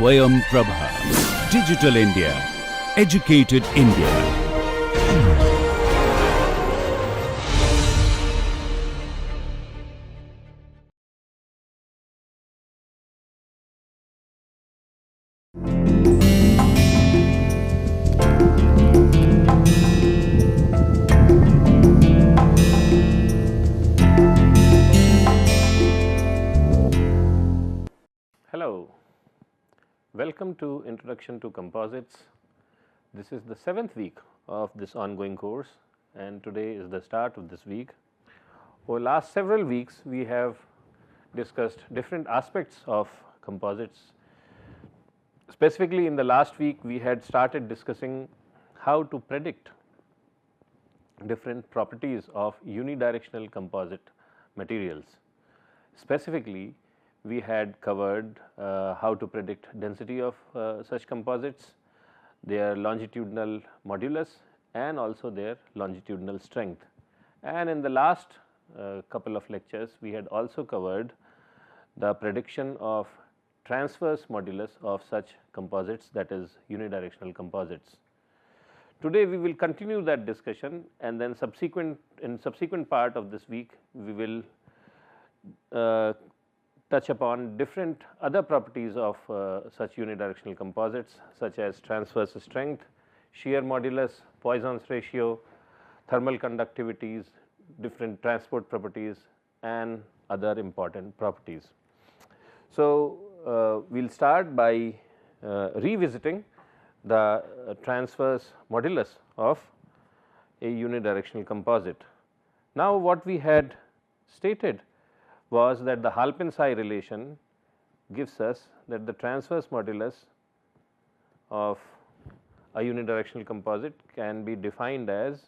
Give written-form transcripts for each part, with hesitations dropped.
Swayam Prabha. Digital India. Educated India. Hello, welcome to Introduction to Composites. This is the 7th week of this ongoing course and today is the start of this week. Over last several weeks we have discussed different aspects of composites. Specifically in the last week we had started discussing how to predict different properties of unidirectional composite materials. Specifically, we had covered how to predict density of such composites, their longitudinal modulus and also their longitudinal strength. And in the last couple of lectures, we had also covered the prediction of transverse modulus of such composites, that is unidirectional composites. Today we will continue that discussion and then subsequent part of this week we will touch upon different other properties of such unidirectional composites such as transverse strength, shear modulus, Poisson's ratio, thermal conductivities, different transport properties and other important properties. So, we will start by revisiting the transverse modulus of a unidirectional composite. Now, what we had stated was that the Halpin-Tsai relation gives us that the transverse modulus of a unidirectional composite can be defined as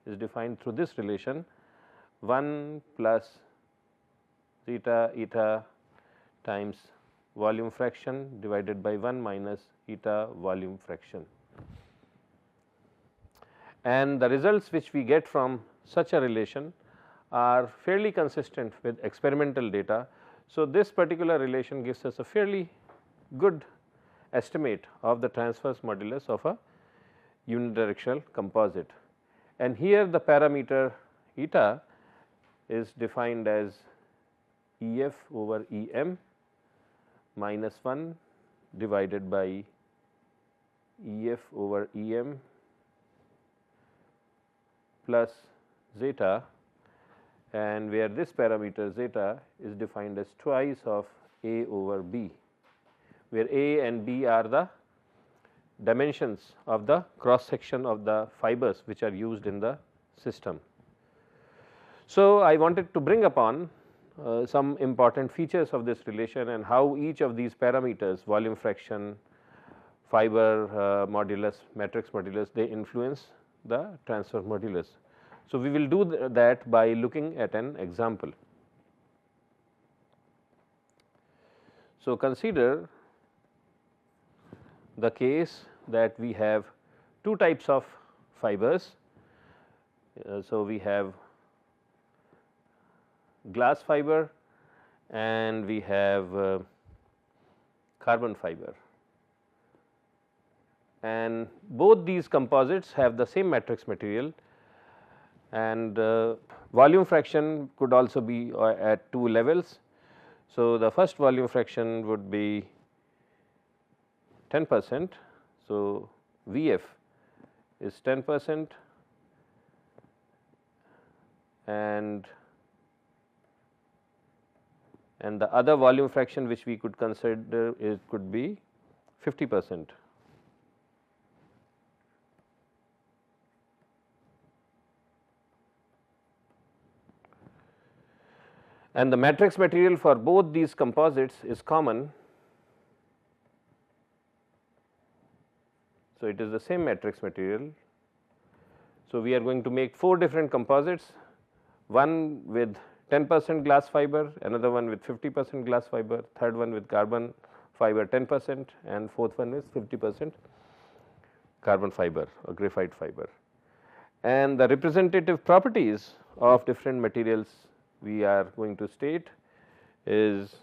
through this relation 1 plus zeta eta times volume fraction divided by 1 minus eta volume fraction. And the results which we get from such a relation are fairly consistent with experimental data. So, this particular relation gives us a fairly good estimate of the transverse modulus of a unidirectional composite. And here the parameter eta is defined as EF over EM minus 1 divided by EF over EM plus zeta, and where this parameter zeta is defined as twice of A over B, where A and B are the dimensions of the cross section of the fibers which are used in the system. So, I wanted to bring upon some important features of this relation and how each of these parameters, volume fraction, fiber modulus, matrix modulus, they influence the transverse modulus. So, we will do that by looking at an example. So, consider the case that we have two types of fibers. So, we have glass fiber and we have carbon fiber, and both these composites have the same matrix material, and volume fraction could also be at two levels. So, the first volume fraction would be 10%. So, Vf is 10% and the other volume fraction which we could consider could be 50%. And the matrix material for both these composites is common. So, it is the same matrix material. So, we are going to make 4 different composites, one with 10% glass fiber, another one with 50% glass fiber, third one with carbon fiber 10% and fourth one is 50% carbon fiber or graphite fiber. And the representative properties of different materials we are going to state is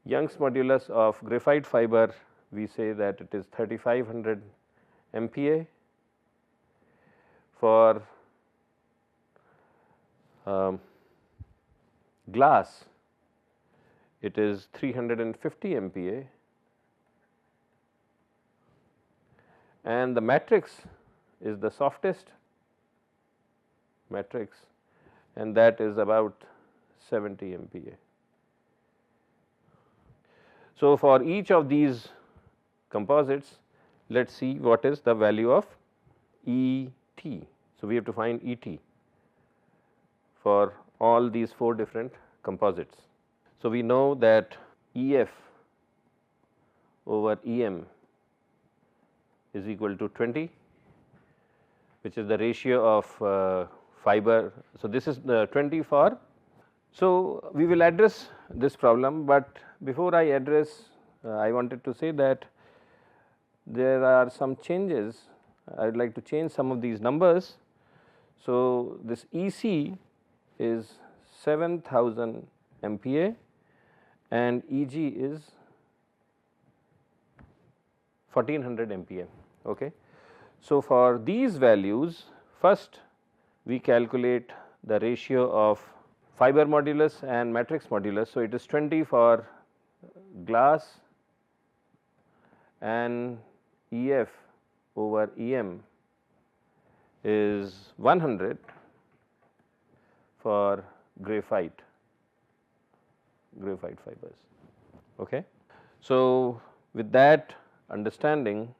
Young's modulus of graphite fiber, we say that it is 3500 MPa. For glass, it is 350 MPa, and the matrix is the softest matrix, and that is about 70 MPa. So, for each of these composites, let us see what is the value of E t. So, we have to find E t for all these 4 different composites. So, we know that E f over E m is equal to 20, which is the ratio of fiber. So, this is the 20 for. So, we will address this problem, but before I address, I wanted to say that there are some changes. I would like to change some of these numbers. So, this E c is 7000 MPa and E g is 1400 MPa. Okay. So, for these values, first we calculate the ratio of fiber modulus and matrix modulus. So, it is 20 for glass and E f over E m is 100 for graphite fibers. Okay. So, with that understanding,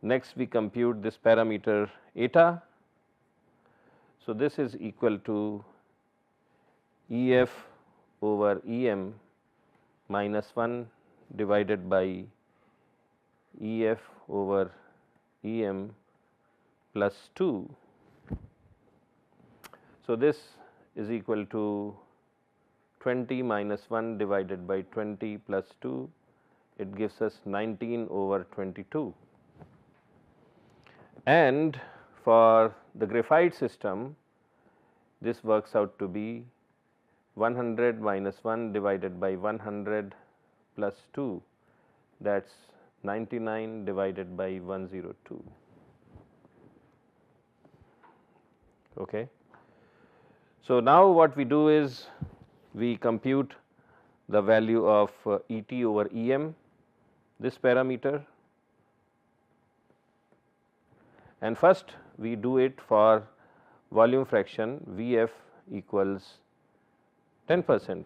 next we compute this parameter eta. So, this is equal to E f over E m minus 1 divided by E f over E m plus 2. So, this is equal to 20 minus 1 divided by 20 plus 2, it gives us 19 over 22. And for the graphite system, this works out to be 100 minus 1 divided by 100 plus 2, that is 99 divided by 102. Okay. So, now what we do is we compute the value of E t over E m, this parameter, and first we do it for volume fraction V f equals 10%.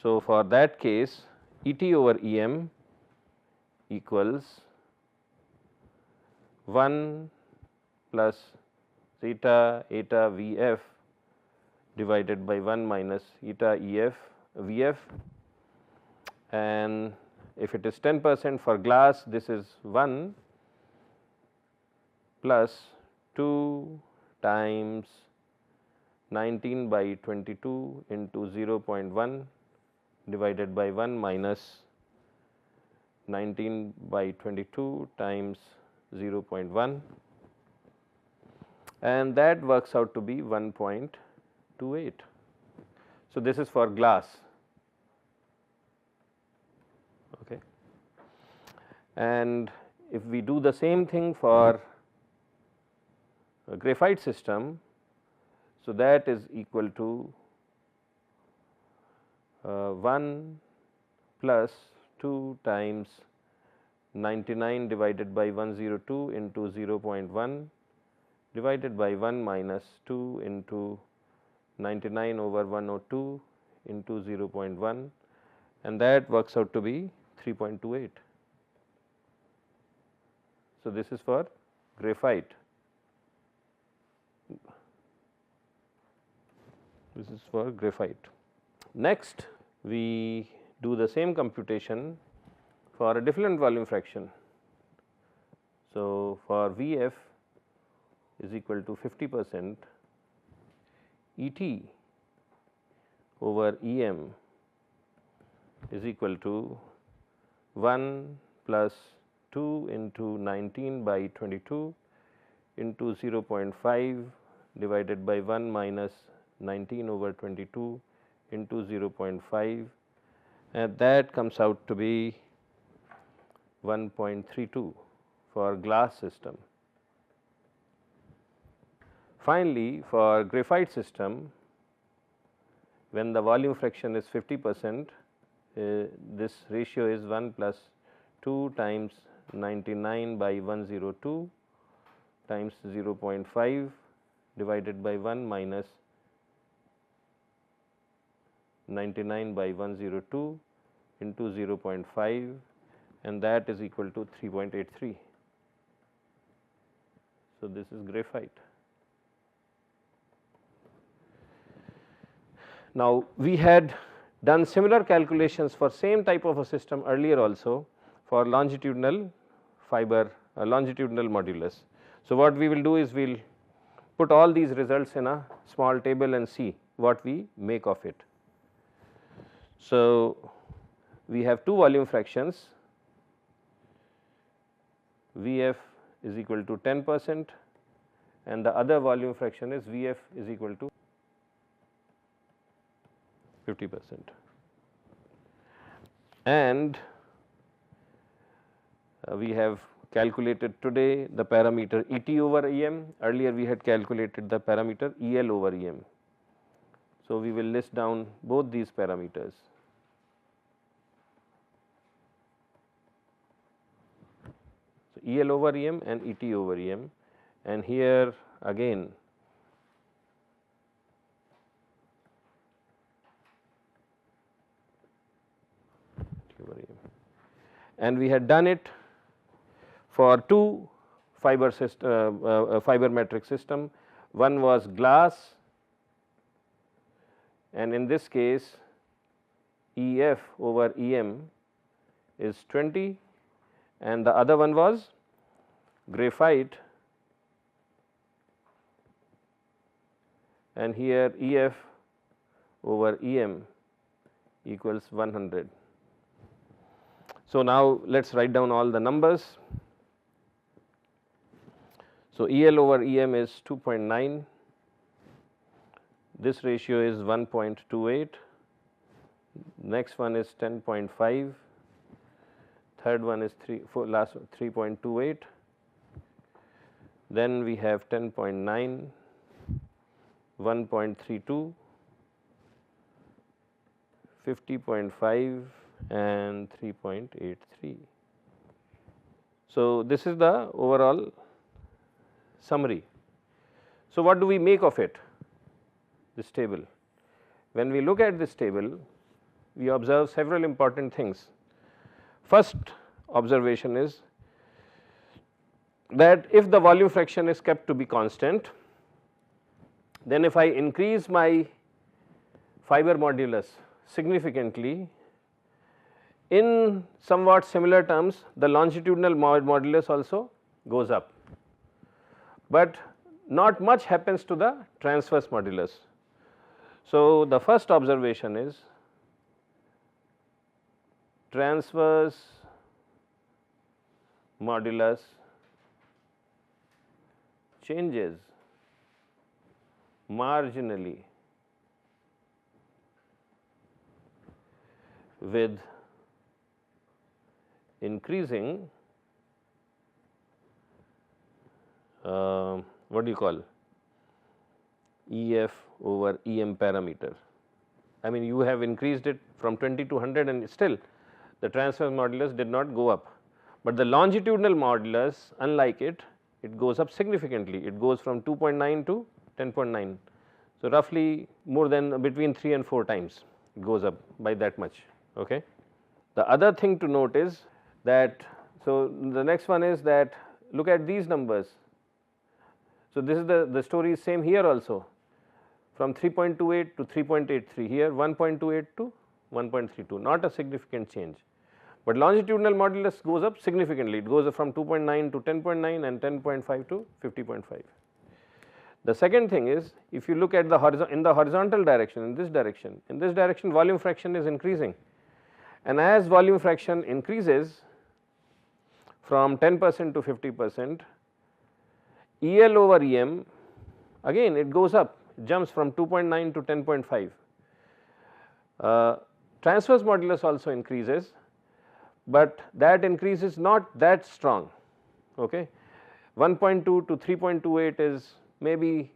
So, for that case E t over E m equals 1 plus eta V f divided by 1 minus eta E f V f, and if it is 10% for glass, this is 1 plus 2 times 19 by 22 into 0.1 divided by 1 minus 19 by 22 times 0.1, and that works out to be 1.28. So, this is for glass. Okay. And if we do the same thing for a graphite system, so that is equal to 1 plus 2 times 99 divided by 102 into 0.1 divided by 1 minus 2 into 99 over 102 into 0.1, and that works out to be 3.28. So, this is for graphite. This is for graphite. Next, we do the same computation for a different volume fraction. So, for V f is equal to 50%, E t over E m is equal to 1 plus 2 into 19 by 22 into 0.5 divided by 1 minus 19 over 22 into 0.5, and that comes out to be 1.32 for glass system. Finally, for graphite system, when the volume fraction is 50%, this ratio is 1 plus 2 times 99 by 102 times 0.5 divided by 1 minus 99 by 102 into 0.5, and that is equal to 3.83. So, this is graphite. Now, we had done similar calculations for same type of a system earlier also for longitudinal fiber, longitudinal modulus. So, what we will do is we will put all these results in a small table and see what we make of it. So, we have two volume fractions, Vf is equal to 10% and the other volume fraction is Vf is equal to 50%. And we have calculated today the parameter Et over Em, earlier we had calculated the parameter El over Em. So, we will list down both these parameters. So, El over Em and Et over Em, and here again and we had done it for two fiber system, fiber metric system. One was glass, and in this case Ef over Em is 20, and the other one was graphite, and here Ef over Em equals 100. So, now let us write down all the numbers. So, El over Em is 2.9, this ratio is 1.28, next one is 10.5, third one is 3.28, then we have 10.9, 1.32, 50.5 and 3.83. So, this is the overall summary. So, what do we make of it, this table? When we look at this table, we observe several important things. First observation is that if the volume fraction is kept to be constant, then if I increase my fiber modulus significantly, in somewhat similar terms the longitudinal modulus also goes up, but not much happens to the transverse modulus. So, the first observation is transverse modulus changes marginally with increasing what do you call Ef over Em parameter. I mean, you have increased it from 20 to 100 and still the transverse modulus did not go up, but the longitudinal modulus, unlike it goes up significantly. It goes from 2.9 to 10.9. So, roughly more than between 3 and 4 times it goes up by that much. Okay. The other thing to note is that, so the next one is that look at these numbers. So, this is the story is same here also, from 3.28 to 3.83, here 1.28 to 1.32, not a significant change, but longitudinal modulus goes up significantly. It goes up from 2.9 to 10.9 and 10.5 to 50.5. The second thing is, if you look at the horizontal direction, in this direction volume fraction is increasing, and as volume fraction increases from 10% to 50%, El over Em again it goes up, jumps from 2.9 to 10.5. Transverse modulus also increases, but that increase is not that strong. Okay. 1.2 to 3.28 is maybe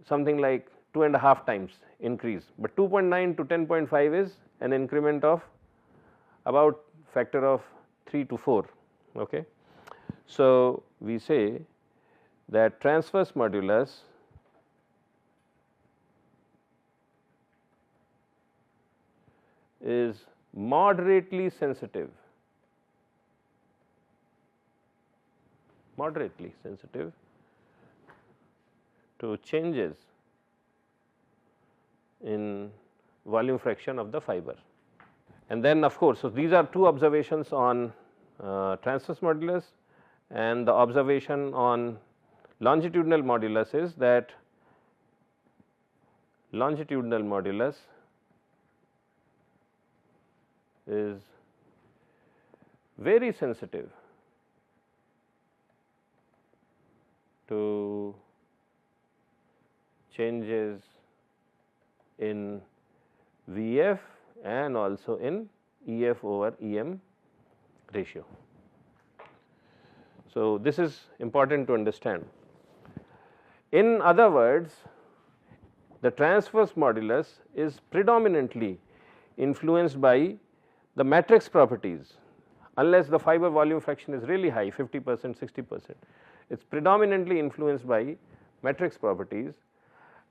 something like 2.5 times increase, but 2.9 to 10.5 is an increment of about factor of 3 to 4. Okay. So, we say that transverse modulus is moderately sensitive to changes in volume fraction of the fiber. And then of course, so these are two observations on transverse modulus, and the observation on longitudinal modulus is that longitudinal modulus is very sensitive to changes in VF and also in EF over EM ratio. So, this is important to understand. In other words, the transverse modulus is predominantly influenced by the matrix properties, unless the fiber volume fraction is really high, 50%, 60%. It is predominantly influenced by matrix properties.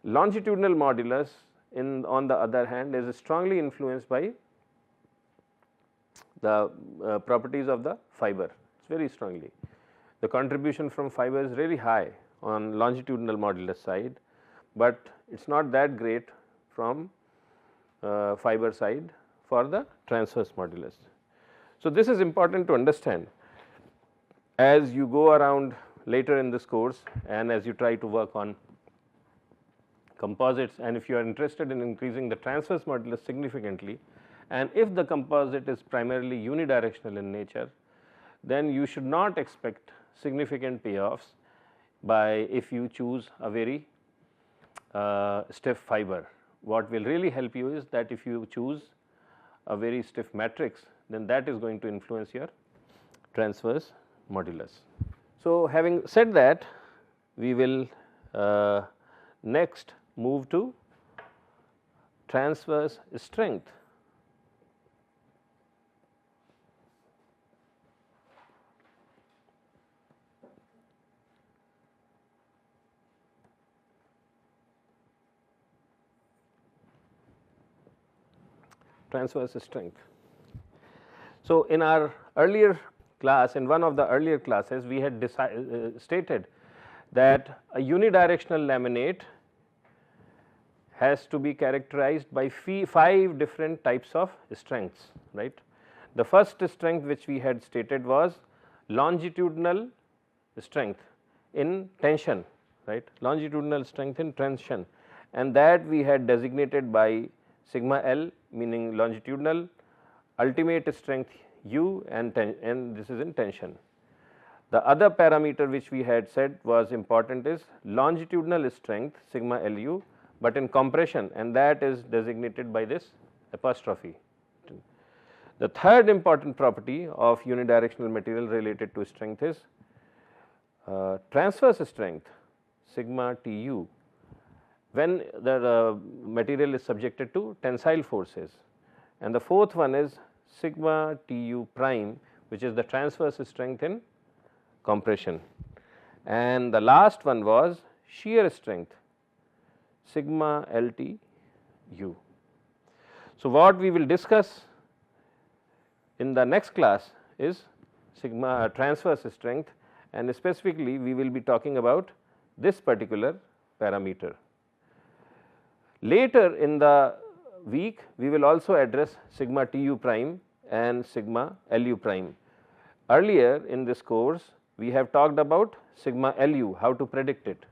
Longitudinal modulus on the other hand is strongly influenced by the properties of the fiber. It is very strongly. The contribution from fiber is really high on longitudinal modulus side, but it is not that great from fiber side for the transverse modulus. So, this is important to understand as you go around later in this course and as you try to work on composites, and if you are interested in increasing the transverse modulus significantly, and if the composite is primarily unidirectional in nature, then you should not expect significant payoffs by if you choose a very stiff fiber. What will really help you is that if you choose a very stiff matrix, then that is going to influence your transverse modulus. So, having said that, we will next move to transverse strength. Transverse strength. So, in our earlier class, in one of the earlier classes, we had stated that a unidirectional laminate has to be characterized by 5 different types of strengths, right. The first strength which we had stated was longitudinal strength in tension, right, longitudinal strength in tension, and that we had designated by sigma L, meaning longitudinal, ultimate strength U, and this is in tension. The other parameter which we had said was important is longitudinal strength sigma Lu, but in compression, and that is designated by this apostrophe. The third important property of unidirectional material related to strength is transverse strength sigma Tu, when the material is subjected to tensile forces, and the fourth one is sigma Tu prime, which is the transverse strength in compression, and the last one was shear strength sigma Ltu. So, what we will discuss in the next class is sigma transverse strength, and specifically we will be talking about this particular parameter. Later in the week, we will also address sigma Tu prime and sigma Lu prime. Earlier in this course, we have talked about sigma Lu, how to predict it,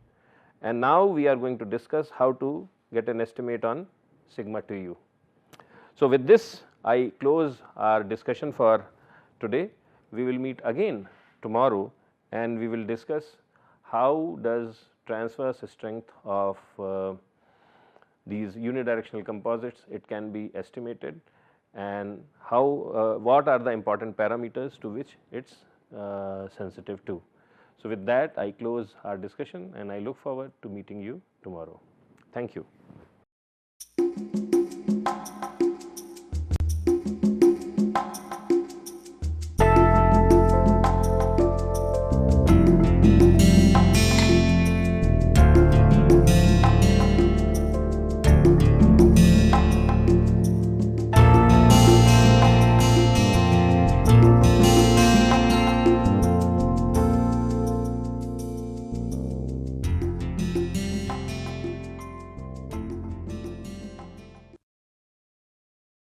and now we are going to discuss how to get an estimate on sigma Tu. So, with this I close our discussion for today. We will meet again tomorrow and we will discuss how does transverse strength of these unidirectional composites, it can be estimated, and how what are the important parameters to which it is sensitive to. So, with that I close our discussion and I look forward to meeting you tomorrow. Thank you.